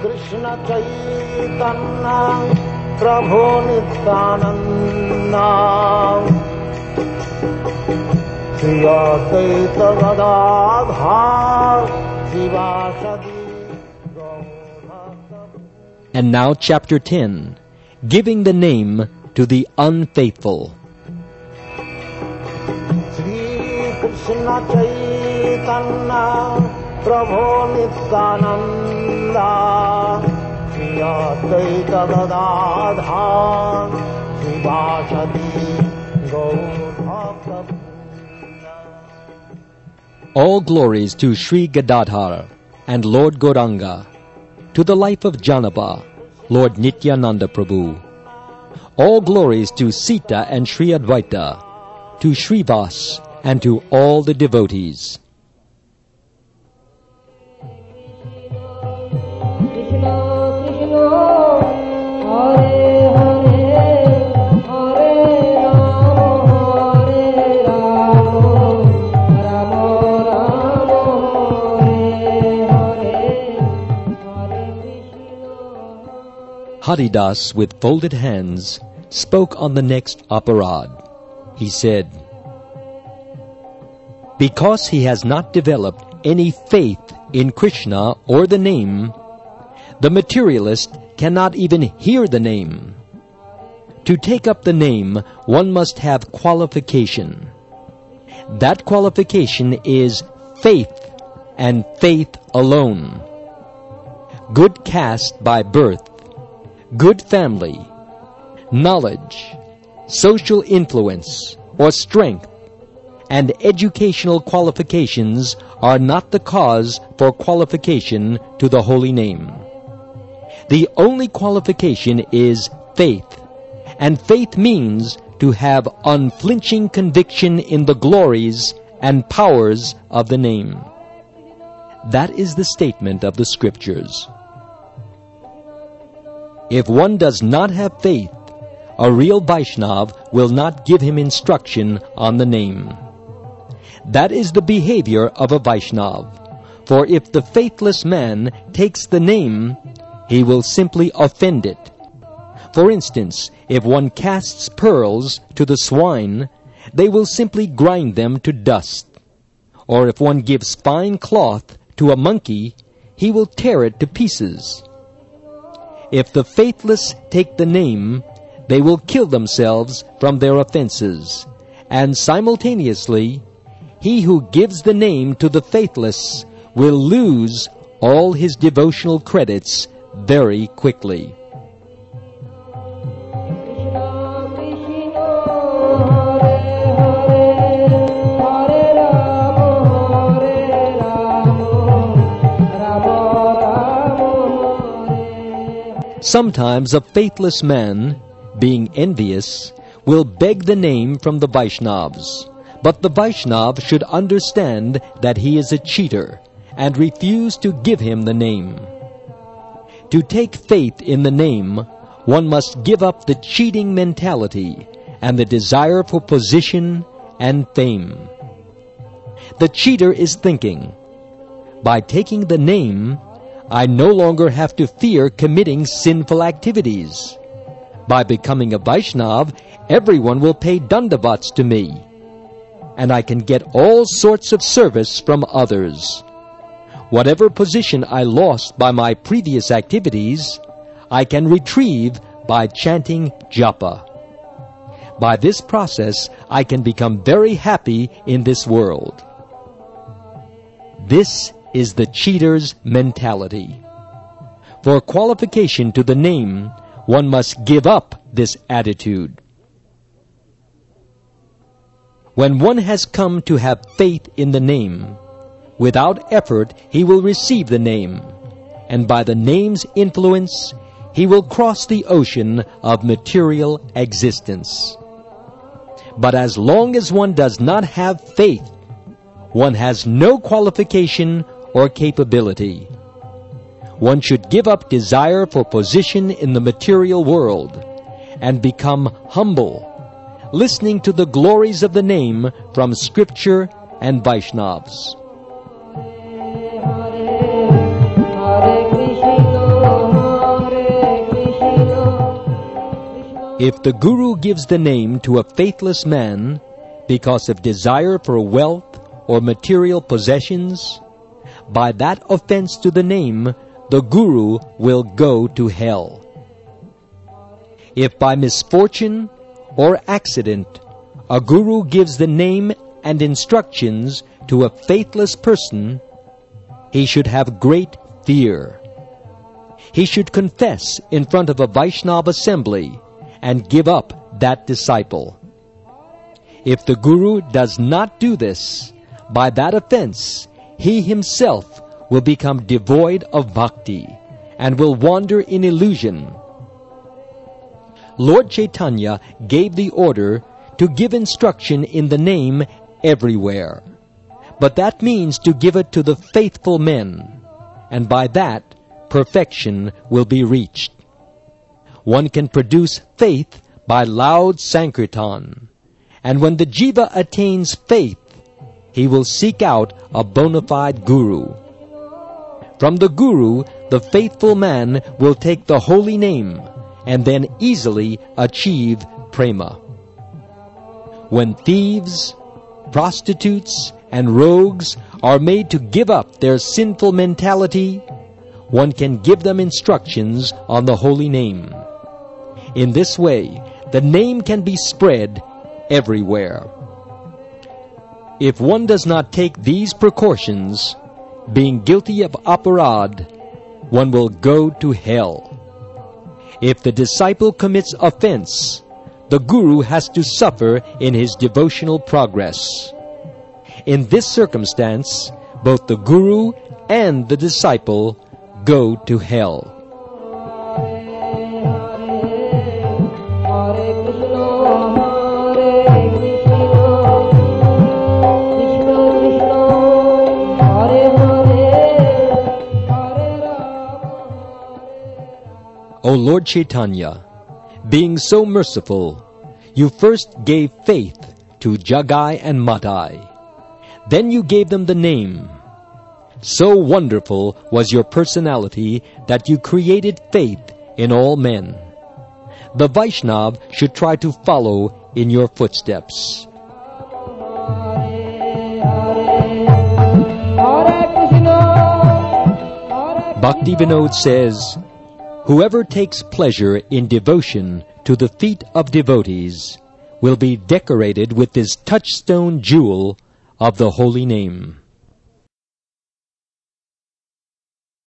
Krishna Chaitanya Prabhu Nityananda Shri Advaita Gadadhar Sivasadi. And now chapter 10, giving the name to the unfaithful. Shri Krishna Chaitanya Prabhu Nityananda Shri Advaita Gadadhar Sivasadi Gaur. All glories to Sri Gadadhar and Lord Gauranga, to the life of Janaba, Lord Nityananda Prabhu. All glories to Sita and Sri Advaita, to Srivas, and to all the devotees. Haridas, with folded hands, spoke on the next aparad. He said, because he has not developed any faith in Krishna or the name, the materialist cannot even hear the name. To take up the name, one must have qualification. That qualification is faith, and faith alone. Good caste by birth, good family, knowledge, social influence, or strength, and educational qualifications are not the cause for qualification to the holy name. The only qualification is faith, and faith means to have unflinching conviction in the glories and powers of the name. That is the statement of the Scriptures. If one does not have faith, a real Vaishnav will not give him instruction on the name. That is the behavior of a Vaishnav. For if the faithless man takes the name, he will simply offend it. For instance, if one casts pearls to the swine, they will simply grind them to dust. Or if one gives fine cloth to a monkey, he will tear it to pieces. If the faithless take the name, they will kill themselves from their offenses, and simultaneously, he who gives the name to the faithless will lose all his devotional credits very quickly. Sometimes a faithless man, being envious, will beg the name from the Vaishnavas. But the Vaishnav should understand that he is a cheater and refuse to give him the name. To take faith in the name, one must give up the cheating mentality and the desire for position and fame. The cheater is thinking, by taking the name, I no longer have to fear committing sinful activities. By becoming a Vaishnav, everyone will pay dandavats to me, and I can get all sorts of service from others. Whatever position I lost by my previous activities, I can retrieve by chanting japa. By this process, I can become very happy in this world. This is the cheater's mentality. For qualification to the name, one must give up this attitude. When one has come to have faith in the name, without effort he will receive the name, and by the name's influence he will cross the ocean of material existence. But as long as one does not have faith, one has no qualification or capability. One should give up desire for position in the material world and become humble, listening to the glories of the name from Scripture and Vaishnavas. Hare Krishna If the Guru gives the name to a faithless man because of desire for wealth or material possessions, by that offense to the name, the Guru will go to hell. If by misfortune or accident a Guru gives the name and instructions to a faithless person, he should have great fear. He should confess in front of a Vaishnava assembly and give up that disciple. If the Guru does not do this, by that offense he himself will become devoid of bhakti and will wander in illusion. Lord Chaitanya gave the order to give instruction in the name everywhere. But that means to give it to the faithful men, and by that perfection will be reached. One can produce faith by loud sankirtan, and when the jiva attains faith, he will seek out a bona fide guru. From the guru, the faithful man will take the holy name and then easily achieve prema. When thieves, prostitutes, and rogues are made to give up their sinful mentality, one can give them instructions on the holy name. In this way, the name can be spread everywhere. If one does not take these precautions, being guilty of aparad, one will go to hell. If the disciple commits offense, the Guru has to suffer in his devotional progress. In this circumstance, both the Guru and the disciple go to hell. O Lord Chaitanya, being so merciful, you first gave faith to Jagai and Madai. Then you gave them the name. So wonderful was your personality that you created faith in all men. The Vaishnav should try to follow in your footsteps. Bhaktivinoda says, whoever takes pleasure in devotion to the feet of devotees will be decorated with this touchstone jewel of the holy name.